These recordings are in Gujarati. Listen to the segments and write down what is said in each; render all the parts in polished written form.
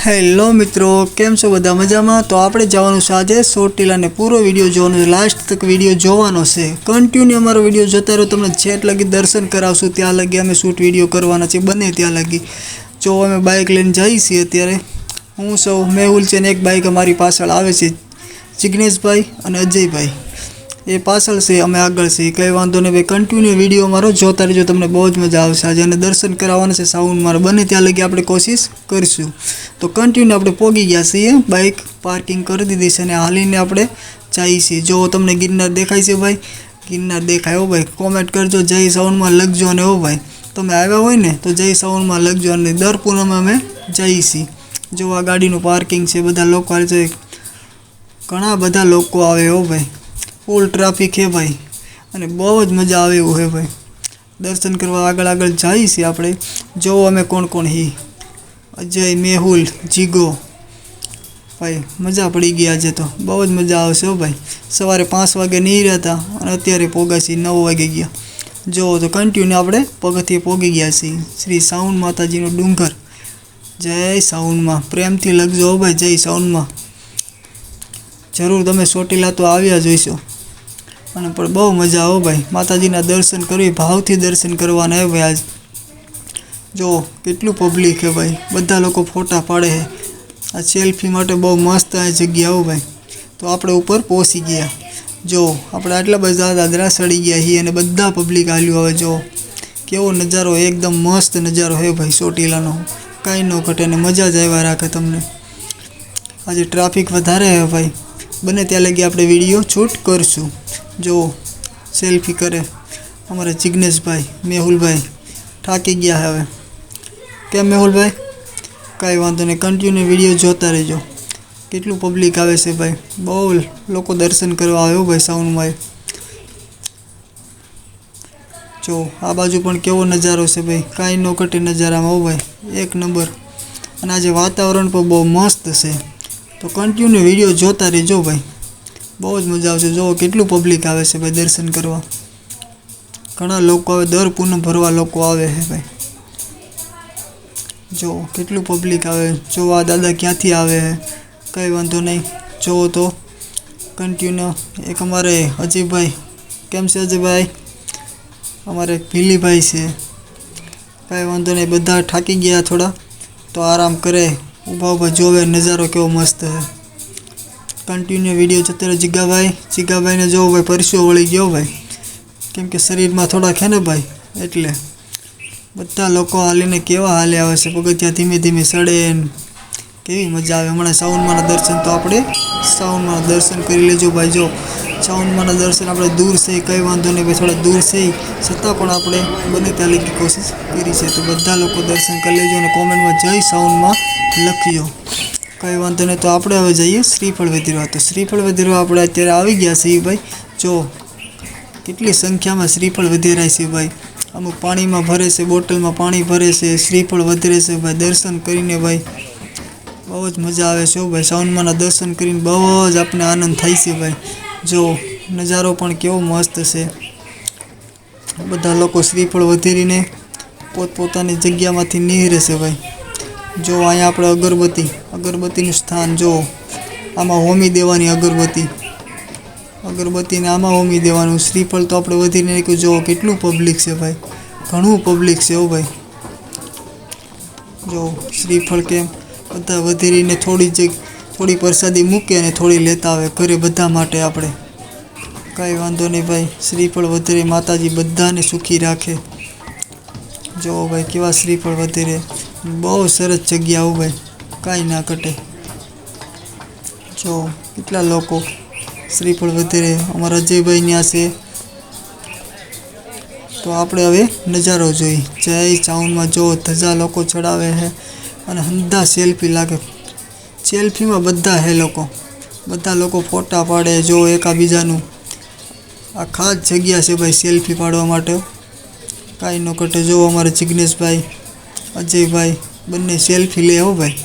હેલો મિત્રો, કેમ છો બધા મજામાં? તો આપણે જવાનું છે આજે ચોટીલાને પૂરો વિડીયો જોવાનો છે, લાસ્ટ તક વિડીયો જોવાનો છે। કન્ટિન્યુ અમારો વિડીયો જોતા રહો, તમને જેટ લગી દર્શન કરાવશું ત્યાં લગી અમે શૂટ વિડીયો કરવાના છે, બને ત્યાં લગી। જો અમે બાઇક લઈને જઈએ છીએ અત્યારે, હું સૌ મેહુલ છે ને એક બાઇક અમારી પાછળ આવે છે, જિગ્નેશભાઈ અને અજયભાઈ એ પાછળ છે, અમે આગળ છે, કંઈ વાંધો નહીં ભાઈ। કન્ટિન્યુ વિડીયો અમારો જોતા રહેજો, તમને બહુ જ મજા આવશે। આજે અને દર્શન કરાવવાના છે સાઉન્ડ મારો, બને ત્યાં લગી આપણે કોશિશ કરીશું। તો કન્ટિન્યુ આપણે પહોંચી ગયા છીએ, બાઇક પાર્કિંગ કરી દીધી છે અને હાલીને આપણે જઈએ છીએ। જો તમને ગિરનાર દેખાય છે ભાઈ, ગિરનાર દેખાય હો ભાઈ, કોમેન્ટ કરજો, જય સાઉન્ડમાં લખજો। અને હો ભાઈ તમે આવ્યા હોય ને તો જય સાઉન્ડમાં લખજો। અને દર પૂનમે અમે જઈએ છીએ। જો આ ગાડીનું પાર્કિંગ છે, બધા લોકો આવે છે, ઘણા બધા લોકો આવે હો ભાઈ, ફૂલ ટ્રાફિક હે ભાઈ, અને બહુ જ મજા આવે એવું હે ભાઈ। દર્શન કરવા આગળ આગળ જઈએ છીએ આપણે। જો અમે કોણ કોણ હી, અજય, મેહુલ, જીગો ભાઈ, મજા પડી ગઈ આજે તો, બહુ જ મજા આવશે હો ભાઈ। સવારે 5 વાગે નહીં રહેતા અને અત્યારે પોગાસી 9 વાગે ગયા। જો તો કન્ટિન્યુ આપણે પગથિયે પોગી ગયા છીએ, શ્રી સાઉન્ડ માતાજીનો ડુંગર। જય સાઉન્ડમાં પ્રેમથી લખજો હો ભાઈ, જય સાઉન્ડમાં જરૂર તમે ચોટીલા તો આવ્યા જોઈશો, અને પણ બહુ મજા આવો ભાઈ। માતાજીના દર્શન કરવી, ભાવથી દર્શન કરવાના હે ભાઈ। આજ જો કેટલું પબ્લિક હે ભાઈ, બધા લોકો ફોટા પાડે છે, આ સેલ્ફી માટે બહુ મસ્ત આ જગ્યા હો ભાઈ। તો આપણે ઉપર પહોંચી ગયા। જો આપણે આટલા બધા દાદરા ચડી ગયા છીએ અને બધા પબ્લિક હાલ્યું આવે। જો કેવો નજારો, એકદમ મસ્ત નજારો હે ભાઈ ચોટીલાનો, કાંઈ ન ઘટે ને મજા જ આવ્યા રાખે તમને। આજે ટ્રાફિક વધારે હે ભાઈ, બને ત્યાં લગી આપણે વિડીયો શૂટ કરશું। જો સેલ્ફી કરે અમારા જિગ્નેશભાઈ, મેહુલભાઈ થાકી ગયા હવે, કેમ મેહુલભાઈ? કાંઈ વાંધો નહીં, કન્ટિન્યુ વિડીયો જોતા રહેજો। કેટલું પબ્લિક આવે છે ભાઈ, બહુ લોકો દર્શન કરવા આવ્યો ભાઈ સાઉન્ડમાં। જો આ બાજુ પણ કેવો નજારો છે ભાઈ, કાંઈ ન ઘટે નજારામાં હો ભાઈ, એક નંબર। અને આજે વાતાવરણ પણ બહુ મસ્ત છે, તો કન્ટિન્યુ વિડીયો જોતા રહેજો ભાઈ, બહુ જ મજા આવશે। જો કેટલું પબ્લિક આવે છે ભાઈ દર્શન કરવા, ઘણા લોકો આવે, દર પૂનમ ભરવા લોકો આવે છે ભાઈ। જો કેટલું પબ્લિક આવે, જો આ દાદા ક્યાંથી આવે છે, કંઈ વાંધો નહીં, જો તો કન્ટિન્યુ। એક અમારે અજયભાઈ, કેમ છે અજયભાઈ? અમારે ભીલીભાઈ છે, કાંઈ વાંધો નહીં, બધા થાકી ગયા થોડા, તો આરામ કરે, ઊભા ઊભા જોવે નજારો કેવો મસ્ત છે। કન્ટિન્યુ વિડીયો જોતા રહો। જીગાભાઈને જો ભાઈ પરસ્યો વળી ગયો ભાઈ, કેમ કે શરીરમાં થોડાક છે ને ભાઈ, એટલે બધા લોકો હાલીને કેવા હાલે આવે છે, પગથિયા ધીમે ધીમે ચડે, કેવી મજા આવે। હમણાં સાઉન્ડમાંના દર્શન તો આપણે સાઉન્ડમાં દર્શન કરી લેજો ભાઈ। જો સાઉન્ડમાંના દર્શન આપણે દૂર છે, કંઈ વાંધો નહીં ભાઈ, થોડા દૂર છે, છતાં પણ આપણે બને ત્યાં લગી કોશિશ કરી છે। તો બધા લોકો દર્શન કરી લેજો અને કોમેન્ટમાં જય સાઉન્ડમાં લખજો, કંઈ વાંધો નહીં। તો આપણે હવે જઈએ શ્રીફળ વધેરવા। તો શ્રીફળ વધેરવા આપણે અત્યારે આવી ગયા છીએ ભાઈ। જો કેટલી સંખ્યામાં શ્રીફળ વધેરાય છે ભાઈ, અમુક પાણીમાં ભરે છે, બોટલમાં પાણી ભરે છે, શ્રીફળ વધેરે છે ભાઈ। દર્શન કરીને ભાઈ બહુ જ મજા આવે છે ભાઈ, સાઉન્ડમાંના દર્શન કરીને બહુ જ આપણે આનંદ થાય છે ભાઈ। જો નજારો પણ કેવો મસ્ત છે, બધા લોકો શ્રીફળ વધેરીને પોતપોતાની જગ્યામાંથી નીકળે છે ભાઈ। જો અહીંયા આપણે અગરબત્તીનું સ્થાન, જો આમાં હોમી દેવાની અગરબત્તીને આમાં હોમી દેવાનું, શ્રીફળ તો આપણે વધીને નાખ્યું। જો કેટલું પબ્લિક છે ભાઈ, ઘણું પબ્લિક છે હો ભાઈ। જો શ્રીફળ કેમ બધા વધેરીને થોડી પ્રસાદી મૂકે અને થોડી લેતા આવે ઘરે બધા માટે આપણે, કાંઈ વાંધો નહીં ભાઈ। શ્રીફળ વધેરે, માતાજી બધાને સુખી રાખે। જો ભાઈ કેવા શ્રીફળ વધેરે, બહુ સરસ જગ્યા હો ભાઈ, કાંઈ ના ઘટે। જો કેટલા લોકો શ્રીફળ વધેરે, અમારા અજયભાઈ ત્યાં છે। તો આપણે હવે નજારો જોઈએ, જય સાઉન્ડમાં। જો ધજા લોકો ચડાવે છે અને હંધા સેલ્ફી લાગે, સેલ્ફીમાં બધા હે લોકો, બધા લોકો ફોટા પાડે। જો એકાબીજાનું, આ ખાસ જગ્યા છે ભાઈ સેલ્ફી પાડવા માટે, કાંઈ ન ઘટે। જો અમારે જિગ્નેશભાઈ, અજયભાઈ બંને સેલ્ફી લે હો ભાઈ,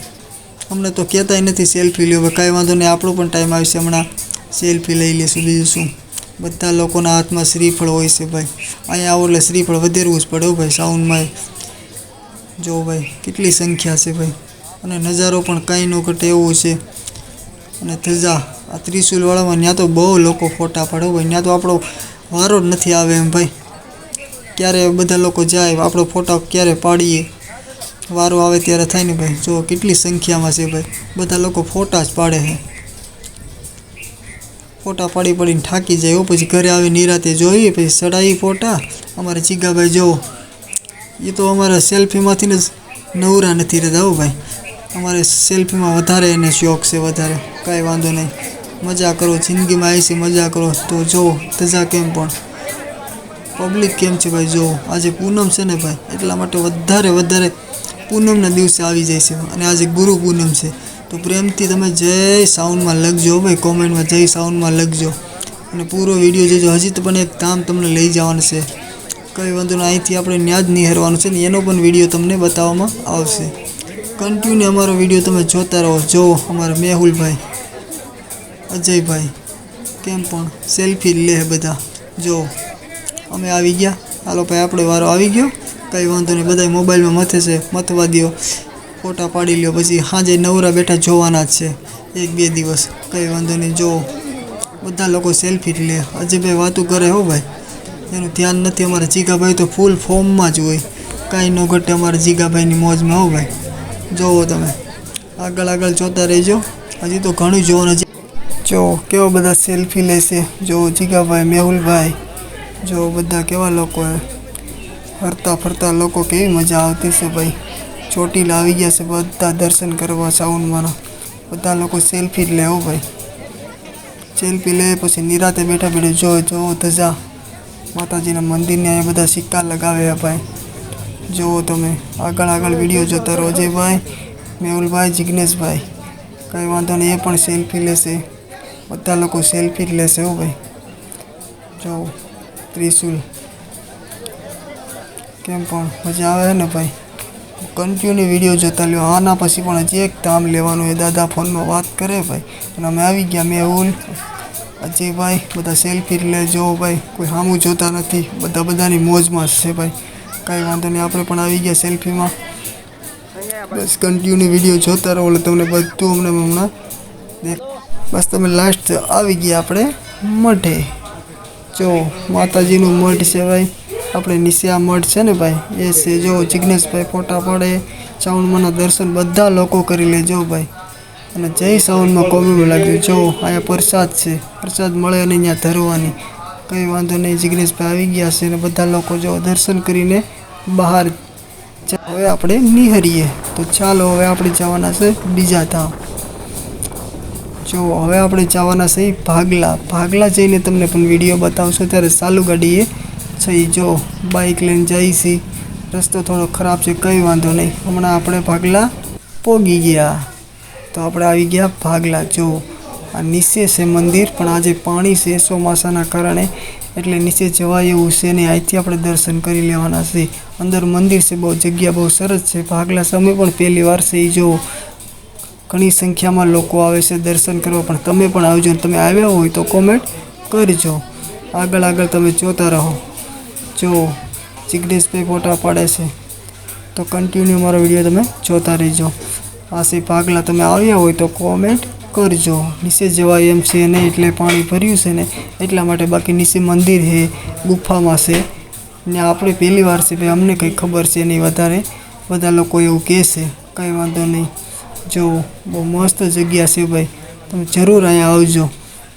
અમને તો કહેતાય નથી સેલ્ફી લ્યો ભાઈ, કાંઈ વાંધો નહીં, આપણો પણ ટાઈમ આવશે, હમણાં સેલ્ફી લઈ લેશું, બીજું શું। બધા લોકોના હાથમાં શ્રીફળ હોય છે ભાઈ, અહીંયા આવો એટલે શ્રીફળ વધેરવું જ પડે ભાઈ સાઉન્ડમાં। જો ભાઈ કેટલી સંખ્યા છે ભાઈ, અને નજારો પણ કાંઈ ન ઘટે એવું છે। અને ધજા આ ત્રિશુલવાળામાં ત્યાં તો બહુ લોકો ફોટા પાડે ભાઈ, ત્યાં તો આપણો વારો જ નથી આવે એમ ભાઈ। ક્યારે બધા લોકો જાય આપણો ફોટા ક્યારે પાડીએ, વારો આવે ત્યારે થાય ને ભાઈ। જો કેટલી સંખ્યામાં છે ભાઈ, બધા લોકો ફોટા જ પાડે છે। ફોટા પાડી પાડીને થાકી જાય, પછી ઘરે આવી નિરાતે જોઈએ, પછી ચડાવી ફોટા। અમારે ચીગાભાઈ જો એ તો અમારા સેલ્ફીમાંથી જ નવરા નથી રહેતા હો ભાઈ, અમારે સેલ્ફીમાં વધારે એને શોખ છે વધારે। કાંઈ વાંધો નહીં, મજા કરો, જિંદગીમાં આવી છે મજા કરો। તો જો ધજા કેમ પણ પબ્લિક કેમ છે ભાઈ, જો આજે પૂનમ છે ને ભાઈ, એટલા માટે વધારે પૂનમના દિવસે આવી જાય છે। અને આજે ગુરુ પૂનમ છે, તો પ્રેમથી તમે જય સાઉન્ડમાં લખજો ભાઈ, કોમેન્ટમાં જય સાઉન્ડમાં લખજો। અને પૂરો વિડીયો જોજો, હજી તો પણ એક કામ તમને લઈ જવાનું છે। કંઈ વાંધો નહીં, અહીંથી આપણે ન્યા જ નિહારવાનું છે ને એનો પણ વિડીયો તમને બતાવવામાં આવશે। કન્ટિન્યુ અમારો વિડીયો તમે જોતા રહો। જો અમારા મેહુલભાઈ, અજયભાઈ કેમ પણ સેલ્ફી લે બધા। જો અમે આવી ગયા, હાલો ભાઈ આપણે વારો આવી ગયો, કંઈ વાંધો નહીં, બધા મોબાઈલમાં મથે છે, મથવા દો, ફોટા પાડી લ્યો, પછી સાંજે નવરા બેઠા જોવાના જ છે 1-2 દિવસ। કંઈ વાંધો નહીં, જો બધા લોકો સેલ્ફી જ લે। અજયભાઈ વાતું કરે હો ભાઈ, એનું ધ્યાન નથી। અમારા જીગાભાઈ તો ફૂલ ફોર્મમાં જ હોય, કાંઈ ન ઘટે અમારા જીગાભાઈની મોજમાં હો ભાઈ। જોવો તમે આગળ જોતા રહેજો, હજી તો ઘણું જોવાનું છે। જો કેવા બધા સેલ્ફી લેશે, જો જીગાભાઈ, મેહુલભાઈ, જો બધા કેવા લોકો હરતા ફરતા લોકો, કેવી મજા આવતી છે ભાઈ। ચોટીલા આવી ગયા છે બધા દર્શન કરવા સાઉન્ડમાં, બધા લોકો સેલ્ફી જ લે હો ભાઈ, સેલ્ફી લે પછી નિરાતે બેઠા જો ધજા માતાજીના મંદિરને અહીંયા બધા સિક્કા લગાવે ભાઈ। જુઓ તમે આગળ વિડીયો જોતા રહો। અજયભાઈ, મેહુલભાઈ, જિગ્નેશભાઈ, કંઈ વાંધો નહીં, એ પણ સેલ્ફી લેશે, બધા લોકો સેલ્ફી જ લેશે હો ભાઈ। જો ત્રિશુલ કેમ પણ મજા આવે ને ભાઈ, કન્ટિન્યુ વિડીયો જોતા લ્યો। આના પછી પણ હજી એક ધામ લેવાનું એ દાદા ફોનમાં વાત કરે ભાઈ। અને અમે આવી ગયા, મેહુલ, અજયભાઈ, બધા સેલ્ફી લે। જો ભાઈ કોઈ સામું જોતા નથી, બધાની મોજમાં છે ભાઈ, કાંઈ વાંધો નહીં, આપણે પણ આવી ગયા સેલ્ફીમાં। બસ કન્ટિન્યુ વિડીયો જોતા રહો એટલે તમને બધું હમણાં બસ તમે લાસ્ટ આવી ગયા આપણે મઢે। જો માતાજીનું મઢ છે ભાઈ, આપણે નીચે આ મઢ છે ને ભાઈ એ છે। જો જિગ્નેશભાઈ ફોટા પાડે, સાઉન્ડમાંના દર્શન બધા લોકો કરી લેજો ભાઈ। અને જય સાઉન્ડમાં કોમેન્ટ લાગજો। જો અહીંયા પ્રસાદ છે, પ્રસાદ મળે અને અહીંયા ધરવાની, કંઈ વાંધો નહીં। જિગ્નેશભાઈ આવી ગયા છે અને બધા લોકો જો દર્શન કરીને બહાર। હવે આપણે નિહારીએ, તો ચાલો હવે આપણે જવાના છે બીજા ધામ। જો હવે આપણે જવાના છે ભાગલા જઈને તમને પણ વિડીયો બતાવશો ત્યારે ચાલુ ગાડીએ છે। જો બાઇક લઈને જઈએ છીએ, રસ્તો થોડો ખરાબ છે, કંઈ વાંધો નહીં, હમણાં આપણે ભાગલા પોગી ગયા। તો આપણે આવી ગયા ભાગલા। જો આ નીચે છે મંદિર, પણ આજે પાણી છે ચોમાસાના કારણે, એટલે નીચે જવાય એવું છે નહીં, અહીંથી આપણે દર્શન કરી લેવાના છે। અંદર મંદિર છે, બહુ જગ્યા બહુ સરસ છે। ભાગલા સમય પણ પહેલી વાર છે, એ જો ઘણી સંખ્યામાં લોકો આવે છે દર્શન કરવા, પણ તમે પણ આવજો। તમે આવ્યા હોય તો કોમેન્ટ કરજો। આગળ તમે જોતા રહો। જો જિગ્નેશભાઈ ફોટા પાડે છે, તો કન્ટિન્યુ મારો વિડીયો તમે જોતા રહેજો। આ છે ભાગલા, તમે આવ્યા હોય તો કોમેન્ટ કરજો। નીચે જવાય એમ છે નહીં, એટલે પાણી ભર્યું છે ને એટલા માટે, બાકી નીચે મંદિર છે, ગુફામાં છે ને। આપણે પહેલી વાર છે ભાઈ, અમને કંઈ ખબર છે નહીં વધારે, બધા લોકો એવું કહે છે, કંઈ વાંધો નહીં। જો બહુ મસ્ત જગ્યા છે ભાઈ, તમે જરૂર અહીંયા આવજો।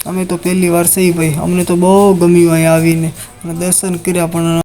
અમે તો પહેલી વાર છે ભાઈ, અમને તો બહુ ગમ્યું અહીંયા આવીને, અને દર્શન કર્યા પણ।